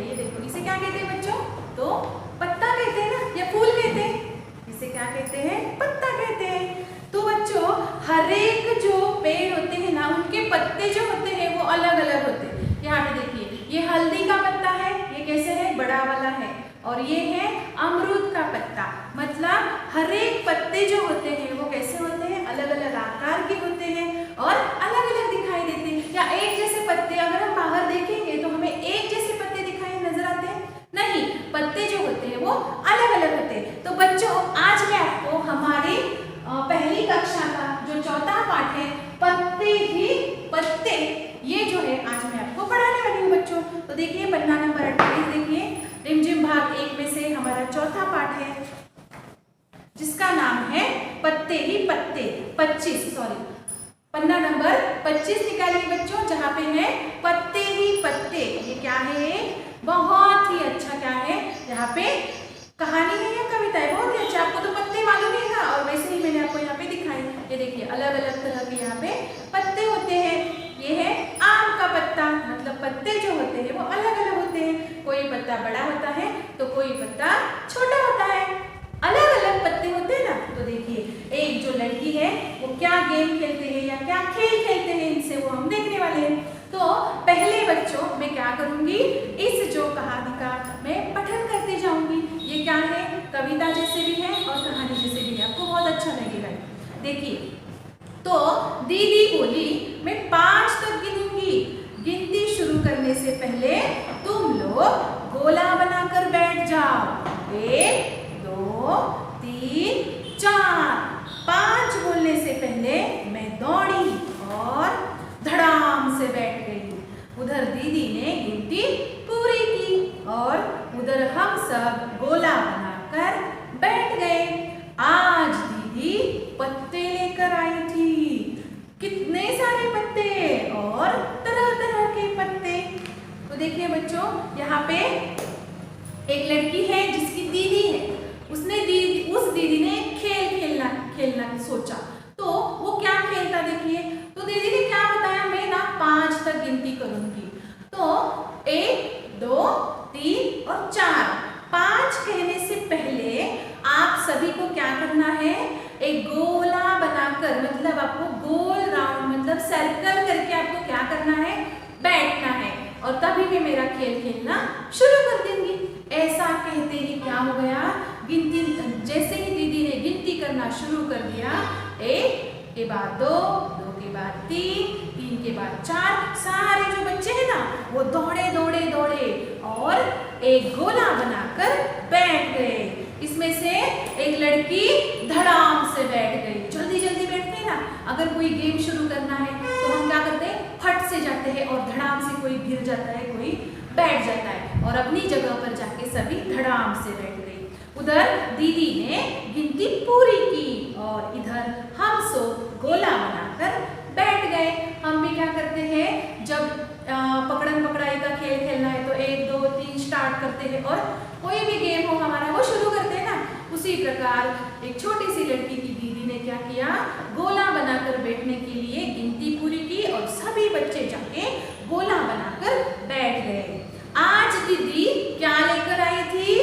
है। ये देखो, इसे क्या कहते हैं बच्चों? तो पत्ता कहते हैं ना, या फूल कहते हैं। इसे क्या कहते हैं? पत्ता कहते हैं। तो बच्चों, हर एक जो पेड़ होते हैं ना, उनके पत्ते जो होते हैं वो अलग अलग होते हैं। यहाँ पे देखिए, ये हल्दी का पत्ता है, ये कैसे है? बड़ा वाला है। और ये है अमरूद का पत्ता। मतलब हर एक पत्ते जो होते हैं वो कैसे होते हैं? अलग अलग आकार के होते हैं और अलग अलग दिखाई देते हैं। या एक जैसे पत्ते अगर हम बाहर देखेंगे तो हमें एक जैसे पत्ते दिखाई नजर आते हैं? नहीं, पत्ते जो होते हैं वो अलग अलग होते हैं। तो बच्चों, आज मैं आपको हमारी पहली कक्षा का जो चौथा पाठ है, पत्ते ही पत्ते, ये जो है आज मैं आपको पढ़ाने वाली हूँ बच्चों। तो देखिए, पन्ना नंबर 28 देखिए, रिमझिम भाग 1 में से हमारा चौथा पाठ है, जिसका नाम है पत्ते ही पत्ते। 25 सॉरी, पन्ना नंबर 25 निकालिए बच्चों, जहाँ पे है पत्ते ही पत्ते। ये क्या है? बहुत ही अच्छा क्या है? यहाँ पे कहानी है या कविता है? बहुत ही अच्छा। आपको तो पत्ते मालूम है ना, और वैसे ही मैंने आपको यहाँ पे दिखाई। ये देखिए, अलग अलग तरह के यहाँ पे पत्ते होते हैं। ये है आम का पत्ता, मतलब पत्ते जो होते हैं वो अलग अलग होते हैं। कोई पत्ता बड़ा होता है तो कोई पत्ता छोटा होता है, अलग अलग पत्ते होते हैं ना। तो देखिए, एक जो लड़की है वो क्या गेम खेलते हैं या क्या खेल खेलते हैं, इनसे वो हम देखने वाले हैं। तो पहले बच्चों, मैं क्या करूंगी, इस जो कहानी का मैं पठन करते जाऊंगी। ये क्या है? कविता जैसे भी है और कहानी जैसे भी है, आपको बहुत अच्छा लगेगा। देखिए, तो दीदी बोली, मैं 5 तक गिनूंगी। गिनती शुरू करने से पहले तुम लोग गोला बनाकर बैठ जाओ। 1 2 3 4। 5 बोलने से पहले मैं दौड़ी और धड़ाम से बैठ गई। उधर दीदी ने गिनती पूरी की और उधर हम सब गोला बनाकर बैठ गए। आज दीदी पत्ते लेकर आई थी। कितने सारे पत्ते और तरह तरह के पत्ते। तो देखिए बच्चों, यहाँ पे एक लड़की है जिसकी दीदी है। उस दीदी ने खेलना सोचा। तो वो क्या खेल था देखिए। तो दीदी ने क्या बताया, मैं ना 5 तक गिनती करूंगी। तो 1 2 3 और 4। 5 कहने से पहले आप सभी को क्या करना है? एक गोला बनाकर, मतलब आपको गोल राउंड, मतलब सर्कल करके आपको क्या करना है? बैठना है। और तभी मैं मेरा खेल खेलना शुरू कर दूंगी। ऐसा कहते ही क्या हो गया, गिनती जैसे ही दीदी ने गिनती करना शुरू कर दिया, 1 के बाद 2, 2 के बाद 3, 3 के बाद 4, सारे जो बच्चे हैं ना वो दौड़े दौड़े दौड़े और एक गोला बनाकर बैठ गए। इसमें से एक लड़की धड़ाम से बैठ गई। जल्दी जल्दी बैठते हैं ना, अगर कोई गेम शुरू करना है तो हम क्या करते हैं? फट से जाते हैं और धड़ाम से कोई गिर जाता है, कोई बैठ जाता है, और अपनी जगह पर जाके सभी धड़ाम से बैठ गई। उधर दीदी ने गिनती पूरी की और इधर हम सब गोला बनाकर बैठ गए। हम भी क्या करते हैं, जब पकड़न पकड़ाई का खेल खेलना है तो 1 2 3 स्टार्ट करते हैं और कोई भी गेम हो हमारा वो शुरू करते हैं ना। उसी प्रकार एक छोटी सी लड़की की दीदी ने क्या किया, गोला बनाकर बैठने के लिए गिनती पूरी की और सभी बच्चे जाके गोला बनाकर बैठ गए। आज दीदी क्या लेकर आई थी?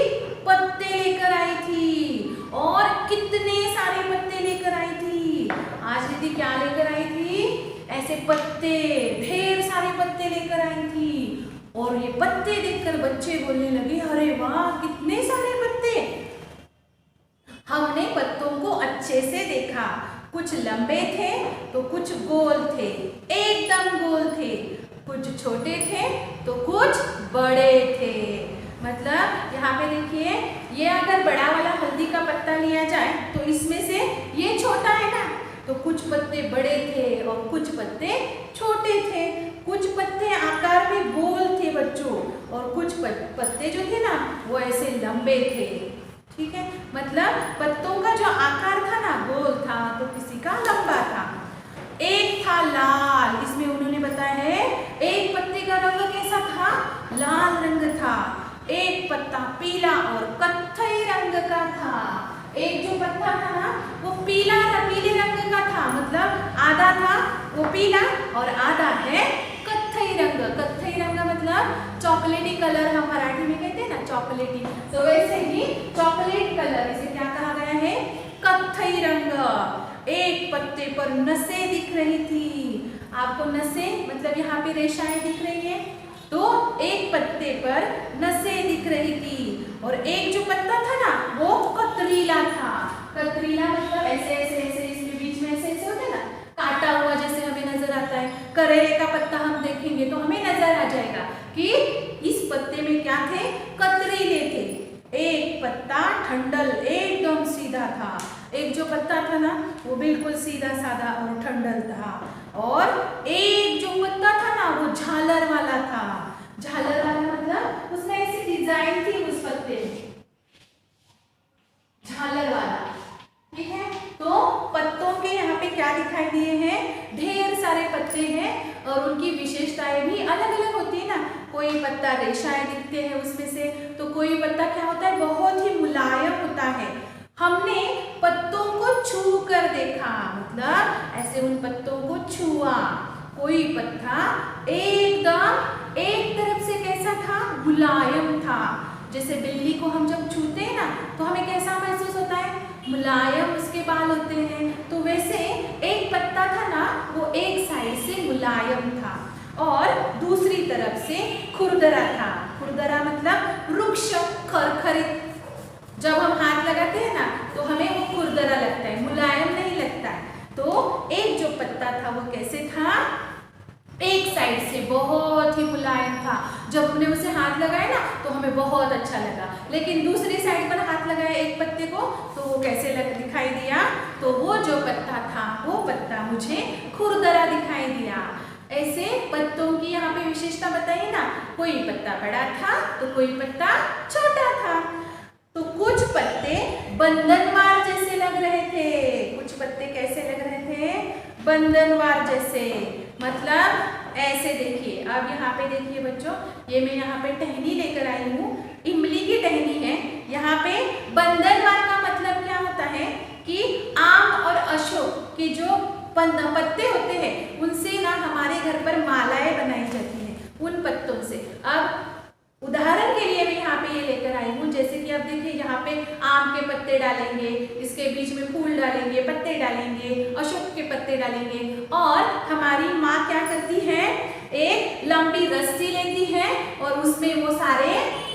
पत्ते लेकर आई थी। और कितने सारे पत्ते लेकर आई थी? आज दीदी क्या लेकर आई थी? ऐसे पत्ते, ढेर सारे पत्ते लेकर आई थी। और ये पत्ते देखकर बच्चे बोलने लगे, अरे वाह कितने सारे पत्ते। हमने पत्तों को अच्छे से देखा, कुछ लंबे थे तो कुछ गोल थे, एकदम गोल थे, कुछ छोटे थे तो कुछ बड़े थे। मतलब यहाँ पे देखिए, ये अगर बड़ा वाला हल्दी का पत्ता लिया जाए तो इसमें से ये छोटा है ना, तो कुछ पत्ते बड़े थे और कुछ पत्ते छोटे थे। कुछ पत्ते आकार में गोल थे बच्चों, और कुछ पत्ते जो थे ना वो ऐसे लंबे थे। ठीक है, मतलब पत्तों का जो आकार था ना गोल था तो किसी का लंबा था। एक था लाल, इसमें उन्होंने बताया है एक पत्ते का रंग कैसा था? लाल रंग था। एक पत्ता पीला और कत्थई रंग का था। एक जो पत्ता था ना वो पीले रंग का था, मतलब आधा था वो पीला और आधा है कत्थई रंग। कत्थई रंग मतलब चॉकलेटी कलर हम मराठी चॉकलेटी, तो वैसे ही चॉकलेट कलर, इसे क्या कहा गया है? कत्थई रंग। एक पत्ते पर नसें दिख रही थी। आपको नसें मतलब यहाँ पे रेशाएं दिख रही है, तो एक पत्ते पर नसें दिख रही थी। और एक जो पत्ता था ना वो कतरीला था। कतरीला मतलब ऐसे ऐसे ऐसे, इसके बीच में ऐसे ऐसे होते ना, काटा हुआ जैसे हमें नजर आता है। करेले का पत्ता हम देखेंगे तो हमें नजर आ जाएगा कि इस पत्ते में क्या थे? कतरीले थे। एक पत्ता ठंडल एकदम सीधा था। एक जो पत्ता था ना वो बिल्कुल सीधा साधा और ठंडल था। और एक जो पत्ता था ना वो झालर वाला था। झालर वाला मतलब उसमें ऐसी डिजाइन थी उस पत्ते में, झालर वाला। ठीक है, तो पत्तों के यहाँ पे क्या दिखाई दिए हैं? ढेर सारे पत्ते हैं और उनकी विशेषताएं भी अलग अलग होती है ना। कोई पत्ता रेशाएं दिखते हैं उसमें से, तो कोई पत्ता क्या होता है? बहुत ही मुलायम होता है। हमने पत्तों को छू कर देखा, मतलब ऐसे उन पत्तों को छुआ। कोई पत्ता एकदम एक तरफ से कैसा था? मुलायम था। जैसे बिल्ली को हम जब छूते हैं ना तो हमें कैसा महसूस होता है? मुलायम उसके बाल होते हैं। तो वैसे एक पत्ता था ना वो एक साइड से मुलायम था और दूसरी तरफ से खुरदरा था। खुरदरा मतलब वृक्ष, खरखरित। जब हम हाथ लगाते हैं ना तो हमें वो खुरदरा लगता है, मुलायम नहीं लगता है। तो एक जो पत्ता था वो कैसे था? एक साइड से बहुत ही मुलायम था। जब हमने उसे हाथ लगाया ना तो हमें बहुत अच्छा लगा, लेकिन दूसरी साइड पर हाथ लगाया एक पत्ते को तो वो कैसे दिखाई दिया? तो वो जो पत्ता था वो पत्ता मुझे खुरदरा दिखाई दिया। ऐसे पत्तों की यहाँ पे विशेषता बताइए ना। कोई पत्ता बड़ा था तो कोई पत्ता छोटा था। तो कुछ पत्ते बंधनवार जैसे लग रहे थे। कुछ पत्ते कैसे लग रहे थे? बंधनवार जैसे, मतलब ऐसे। देखिए, अब यहाँ पे देखिए बच्चों, ये मैं यहाँ पे टहनी लेकर आई हूँ, इमली की टहनी है। यहाँ पे बंधनवार का मतलब क्या होता है कि आम और अशोक के जो पत्ते होते हैं उनसे ना हमारे घर पर मालाएं बनाई जाती हैं, उन पत्तों से। अब उदाहरण के लिए मैं यहाँ पे ये लेकर आई हूँ, जैसे कि आप देखिए यहाँ पे आम के पत्ते डालेंगे, इसके बीच में फूल डालेंगे, पत्ते डालेंगे, अशोक के पत्ते डालेंगे। और हमारी माँ क्या करती है? एक लंबी रस्सी लेती है और उसमें वो सारे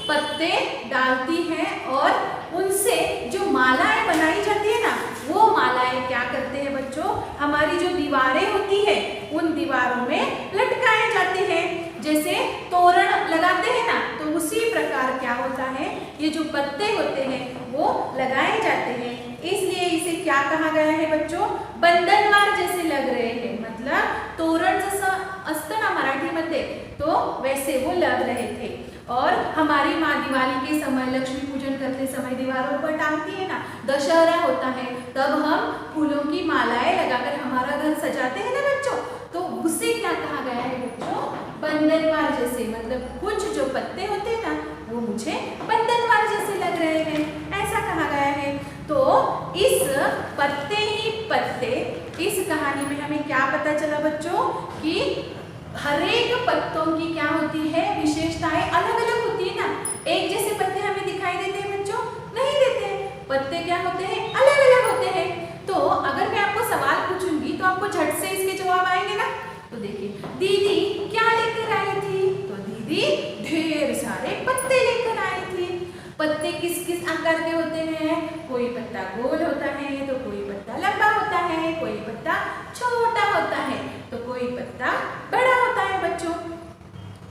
पत्ते डालती है और उनसे जो मालाएं बनाई जाती है ना वो मालाएं क्या करते हैं बच्चों? हमारी जो दीवारें होती है उन दीवारों में लटकाए जाते हैं। जैसे तोरण लगाते हैं ना तो उसी प्रकार क्या होता है? ये जो पत्ते होते हैं वो लगाए जाते हैं, इसलिए इसे क्या कहा गया है बच्चों? बंधनवार जैसे लग रहे हैं, मतलब तोरण जैसा असतं ना मराठीमध्ये, तो वैसे वो लग रहे थे। और हमारी माँ दिवाली के समय, लक्ष्मी पूजन करते समय दीवारों पर टांगती है ना। दशहरा होता है तब हम फूलों की मालाएं लगाकर हमारा घर सजाते हैं ना बच्चों, तो उसे क्या कहा गया है बच्चों? बंधनवार जैसे। मतलब कुछ जो पत्ते होते हैं ना वो मुझे बंधनवार जैसे लग रहे हैं, ऐसा कहा गया है। तो इस पत्ते ही पत्ते, इस कहानी में हमें क्या पता चला बच्चों? कि हरेक पत्तों की क्या होती है? विशेषताएं अलग अलग होती है ना। एक जैसे पत्ते हमें दिखाई देते हैं बच्चों? नहीं देते। पत्ते क्या होते हैं? अलग अलग होते हैं। तो अगर मैं आपको सवाल पूछूंगी तो आपको झट से इसके जवाब आएंगे ना। तो देखिए, दीदी क्या लेकर आई थी? तो दीदी ढेर सारे पत्ते लेकर आई थी। पत्ते किस किस आकार के होते हैं? कोई पत्ता गोल होता है तो कोई पत्ता लंबा होता है, कोई पत्ता छोटा होता है तो कोई पत्ता बड़ा होता है बच्चों।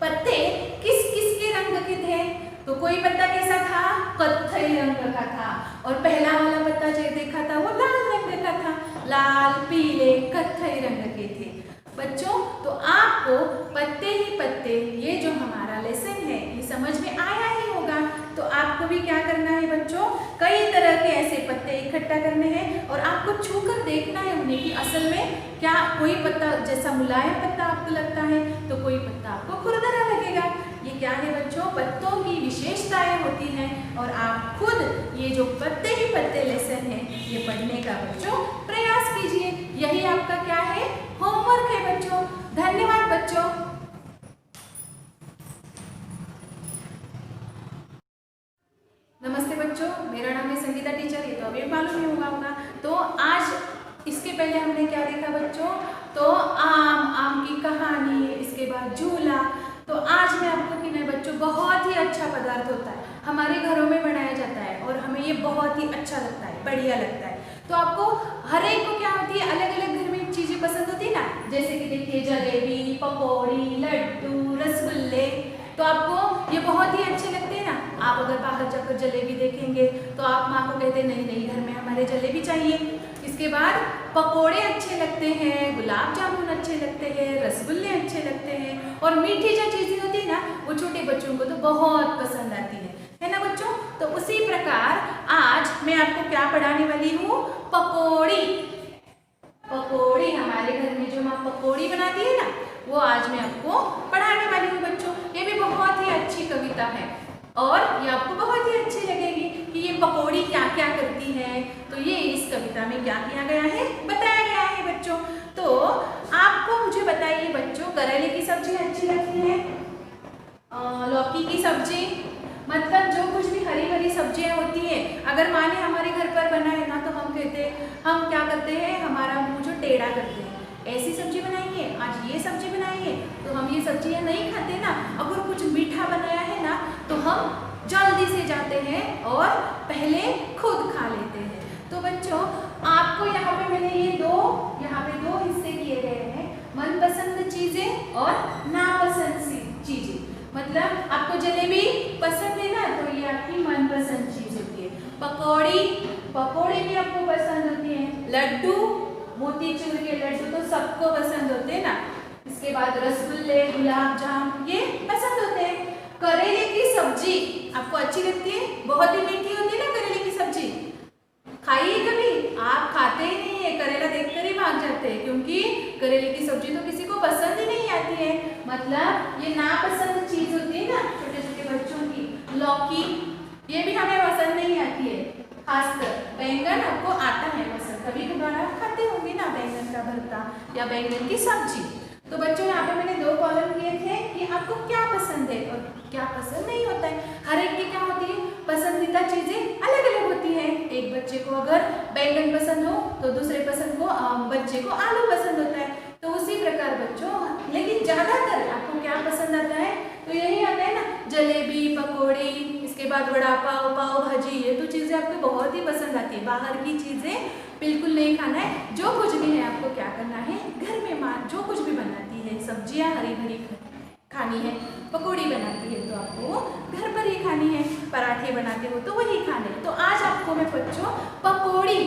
पत्ते किस किस के रंग के थे? तो कोई पत्ता कैसा था? कत्थई रंग का था। और पहला वाला पत्ता जो देखा था वो लाल रंग का था। लाल, पीले, कत्थई रंग के थे बच्चों। तो आपको पत्ते ही पत्ते, ये जो हमारा लेसन है ये समझ में आया ही होगा। तो आपको भी क्या करना है बच्चों? कई तरह के ऐसे पत्ते इकट्ठा करने हैं और आपको छूकर देखना है उन्हें कि असल में क्या कोई पत्ता जैसा मुलायम पत्ता आपको लगता है तो कोई पत्ता आपको खुरदरा लगेगा। ये क्या है बच्चों? पत्तों की विशेषताएं होती हैं और आप खुद ये जो पत्ते ही पत्ते लेसन है ये पढ़ने का बच्चों प्रयास कीजिए। यही आपका क्या है? होमवर्क है बच्चों। धन्यवाद बच्चों। बच्चों, मेरा नाम है संगीता टीचर, ये तो अभी मालूम ही होगा। तो आज इसके पहले हमने क्या देखा बच्चों, तो आम की कहानी, इसके बाद झूला। तो आज मैं आपको कि नहीं बच्चों, बहुत ही अच्छा पदार्थ होता है, हमारे घरों में बनाया जाता है और हमें ये बहुत ही अच्छा लगता है, बढ़िया लगता है। तो आपको हर एक को क्या होती है, अलग अलग घर में चीजें पसंद होती है ना, जैसे कि देखिए जलेबी, पकौड़ी, लड्डू, रसगुल्ले। तो आपको ये बहुत ही अच्छे लगते हैं ना। आप अगर बाहर जाकर जलेबी देखेंगे तो आप माँ को कहते हैं नहीं नहीं, घर में हमारे जलेबी चाहिए। इसके बाद पकोड़े अच्छे लगते हैं, गुलाब जामुन अच्छे लगते हैं, रसगुल्ले अच्छे लगते हैं, और मीठी जो चीज़ें होती है ना, वो छोटे बच्चों को तो बहुत पसंद आती है ना बच्चों। तो उसी प्रकार आज मैं आपको क्या पढ़ाने वाली हूँ, पकोड़ी। पकोड़ी, हमारे घर में जो माँ पकोड़ी बनाती है ना, वो आज मैं आपको पढ़ाने वाली हूँ बच्चों। ये भी बहुत ही अच्छी कविता है और ये आपको बहुत ही अच्छी लगेगी कि ये पकोड़ी क्या क्या करती है। तो ये इस कविता में क्या किया गया है, बताया गया है बच्चों। तो आपको मुझे बताइए बच्चों, करेले की सब्जी अच्छी लगती है, लौकी की सब्जी, मतलब जो कुछ भी हरी हरी सब्जियां होती है, अगर माने हमारे घर पर बना है ना, तो हम कहते हैं, हम क्या करते हैं, हमारा मुंह जो टेढ़ा करते हैं, ऐसी सब्जी बनाइए, आज ये सब्जी बनाइए। तो हम ये सब्जियां नहीं खाते ना। अगर कुछ मीठा बनाया है ना, तो हम जल्दी से जाते हैं और पहले खुद खा लेते हैं। तो बच्चों, आपको यहाँ पे मैंने ये यहाँ पे दो हिस्से किए गए हैं, मनपसंद चीजें और नापसंद चीजें। मतलब आपको जलेबी पसंद है ना, तो ये आपकी मनपसंद चीज होती है। पकौड़ी भी आपको पसंद होती है। लड्डू, मोतीचूर के लड्डू तो सबको पसंद होते हैं ना। इसके बाद रसगुल्ले, गुलाब जामुन, ये पसंद होते हैं। करेले की सब्जी आपको अच्छी लगती है, बहुत ही मीठी होती है ना करेले की सब्जी। खाइए कभी, आप खाते ही नहीं है, करेला देखकर ही भाग जाते हैं, क्योंकि करेले की सब्जी तो किसी को पसंद ही नहीं आती है। मतलब ये नापसंद चीज होती है ना छोटे छोटे बच्चों की। लौकी, ये भी हमें पसंद नहीं आती है। खासकर बैंगन आपको आता है पसंद, कभी कभार आप खाते होंगे ना बैंगन का भरता या बैंगन की सब्जी। तो बच्चों, यहाँ पे मैंने दो कॉलम किए थे कि आपको क्या पसंद है और क्या पसंद नहीं होता है। हर एक की क्या होती है, पसंदीदा चीजें अलग अलग होती है। एक बच्चे को अगर बैंगन पसंद हो तो दूसरे बच्चे को आलू पसंद होता है। तो उसी प्रकार बच्चों, लेकिन ज्यादातर आपको क्या पसंद आता है, तो यही आता है ना, जलेबी, पकौड़ी, इसके बाद वड़ा पाव, पाव भाजी, ये तो चीजें आपको बहुत ही पसंद आती है। बाहर की चीजें बिल्कुल नहीं खाना है। जो कुछ भी है आपको क्या करना है, घर में माँ जो कुछ भी बनाती है, सब्जियां हरी भरी खानी है, पकौड़ी बनाती है तो आपको घर पर ही खानी है, पराठे बनाते हो तो वही खाने। तो आज आपको मैं बच्चों पकौड़ी,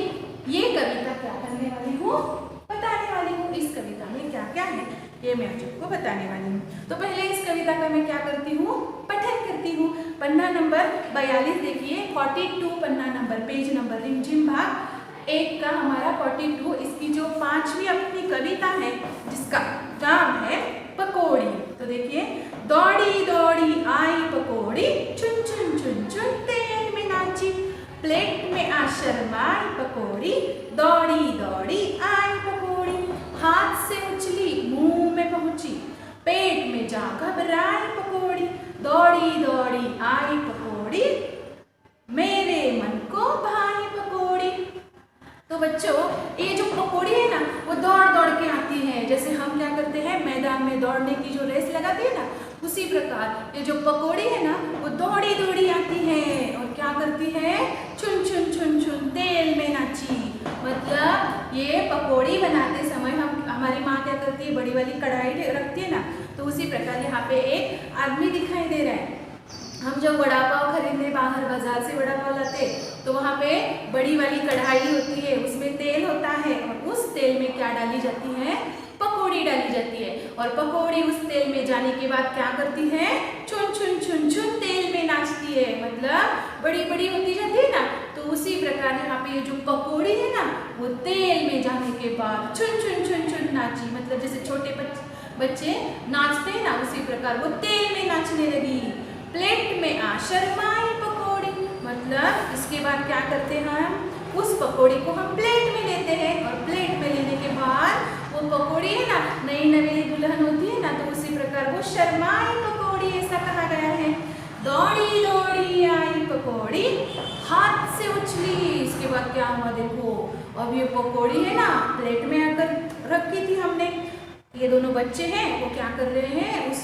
ये कविता क्या करने वाली हूँ, बताने वाली हूँ। इस कविता में क्या क्या है ये मैं आपको बताने वाली हूँ। तो पहले इस कविता का मैं क्या करती हूँ, पठन करती हूँ। पन्ना नंबर 42 देखिए, 42 पन्ना नंबर, पेज नंबर, रिमझिम भाग 1 का हमारा 42। इसकी जो 5वीं अपनी कविता है, जिसका नाम है पकौड़ी। तो देखिए, दौड़ी दौड़ी आई पकौड़ी, चुन चुन चुन चुन तेल में नाची, प्लेट में आ शर्माई पकौड़ी, दौड़ी दौड़ी आई पकौड़ी, हाथ से उछली मुंह में पहुंची, पेट में जा घबराई पकौड़ी, दौड़ी दौड़ी आई पकौड़ी, मेरे मन को भाई पकौड़ी। तो बच्चों, ये जो पकौड़ी है ना, वो दौड़ दौड़ के आती है। जैसे हम क्या करते हैं, मैदान में दौड़ने की जो रेस लगाते हैं ना, उसी प्रकार ये जो पकौड़ी है ना, वो दौड़ी दौड़ी आती है और क्या करती है, चुन चुन चुन चुन तेल में नाची। मतलब ये पकौड़ी बनाते समय हमारी माँ क्या करती है, बड़ी वाली कढ़ाई रखती है ना, तो उसी प्रकार यहाँ पे एक आदमी दिखाई दे रहा है। हम जब वड़ा पाव खरीदने बाहर बाजार से वड़ा पाव लाते, तो वहाँ पे बड़ी वाली कढ़ाई होती है, उसमें तेल होता है और उस तेल में क्या डाली जाती है, पकौड़ी डाली जाती है। और पकौड़ी उस तेल में जाने के बाद क्या करती है, चुन चुन चुन चुन तेल में नाचती है, मतलब बड़ी बड़ी होती जाती है ना। तो उसी प्रकार यहाँ पे ये जो पकौड़ी है ना, वो तेल में जाने के बाद चुन चुन चुन चुन नाची। मतलब जैसे छोटे बच्चे नाचते हैं ना, उसी प्रकार वो तेल में नाचने लगी। प्लेट में आ शर्माई पकौड़ी, मतलब इसके बाद क्या करते हैं, हम उस पकौड़ी को हम प्लेट में लेते हैं और प्लेट में लेने के बाद वो पकौड़ी है ना, नई नवेली दुल्हन होती है ना, तो उसी प्रकार वो शर्माई पकौड़ी, ऐसा कहा गया है। दौड़ी दौड़ी आई पकौड़ी हाथ से उछली। इसके बाद क्या हुआ देखो, अब ये पकौड़ी है ना प्लेट में आकर रखी थी हमने। ये दोनों बच्चे हैं वो क्या कर रहे हैं, उस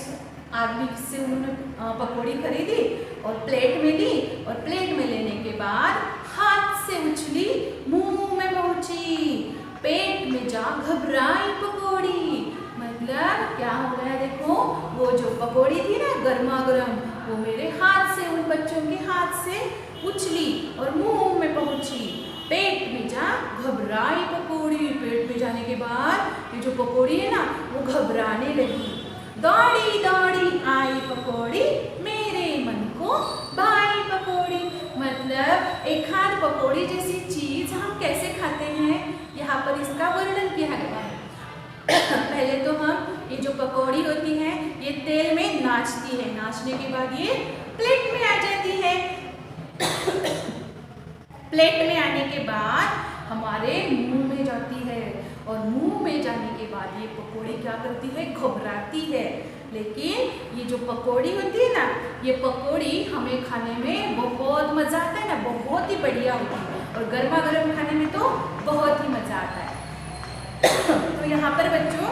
आदमी से उन्होंने पकौड़ी खरीदी और प्लेट में ली, और प्लेट में लेने के बाद हाथ से उछली, मुंह में पहुंची, पेट में जा घबराई पकौड़ी। मतलब क्या हो गया देखो, वो जो पकौड़ी थी ना गर्मा गर्म, वो मेरे हाथ से, उन बच्चों के हाथ से उछली और मुंह में पहुंची, पेट में जा घबराई पकौड़ी। पेट में जाने के बाद ये जो पकौड़ी है ना वो घबराने लगी। दौड़ी दौड़ी आई पकौड़ी, मेरे मन को भाई पकौड़ी। मतलब एक हाथ पकौड़ी जैसी चीज हम कैसे खाते हैं, यहाँ पर इसका वर्णन किया गया है। पहले तो हम ये जो पकौड़ी होती है ये तेल में नाचती है, नाचने के बाद ये प्लेट में आ जाती है। प्लेट में आने के बाद हमारे मुंह में जाती है, और मुंह में जाने के बाद ये पकौड़ी क्या करती है, घबराती है। लेकिन ये जो पकौड़ी होती है ना, ये पकौड़ी हमें खाने में बहुत मजा आता है ना, बहुत ही बढ़िया होती है, और गर्मा गर्म खाने में तो बहुत ही मजा आता है। तो यहाँ पर बच्चों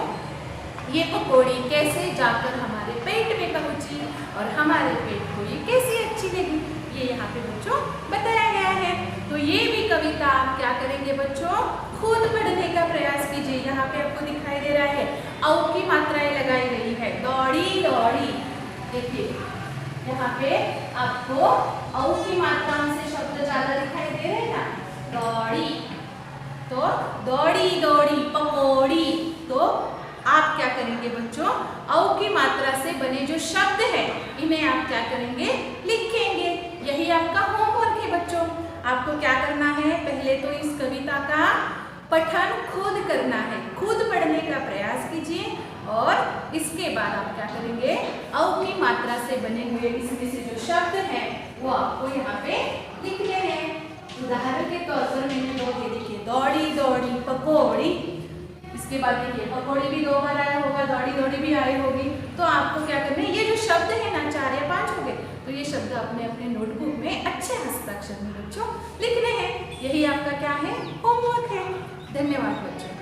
ये पकौड़ी कैसे जाकर हमारे पेट में पहुंची और हमारे पेट को ये कैसी अच्छी लगी, ये यहाँ पे बच्चों बताया गया है। तो ये भी कविता आप क्या करेंगे बच्चों, खुद पढ़ने का प्रयास कीजिए। यहाँ पे आपको दिखाई दे रहा है औ की मात्राएं लगाई गई है, दौड़ी दौड़ी। देखिए यहाँ पे आपको औ की मात्राओं से शब्द ज्यादा दिखाई दे रहे हैं ना, दौड़ी, तो दौड़ी दौड़ी पकौड़ी। तो आप क्या करेंगे बच्चों, औ की मात्रा से बने जो शब्द है इन्हें आप क्या करेंगे, लिखेंगे। यही आपका होमवर्क है बच्चों। आपको क्या करना है, पहले तो इस कविता का पठन खुद करना है, खुद पढ़ने का प्रयास कीजिए, और इसके बाद आप क्या करेंगे, औ की मात्रा से बने हुए इसमें से जो शब्द हैं वो आपको यहाँ पे लिखने हैं। उदाहरण के तौर पर मैंने ये देखिए दौड़ी दौड़ी पकौड़ी, इसके बाद देखिए पकौड़ी भी 2 बार आया होगा, दौड़ी दौड़ी भी आई होगी। तो आपको क्या करना है, ये जो शब्द है ना 4 या 5 हो गए, तो ये शब्द अपने अपने नोटबुक में अच्छे हस्ताक्षर में बच्चों लिखने हैं। यही आपका क्या है, होमवर्क है। धन्यवाद बच्चों।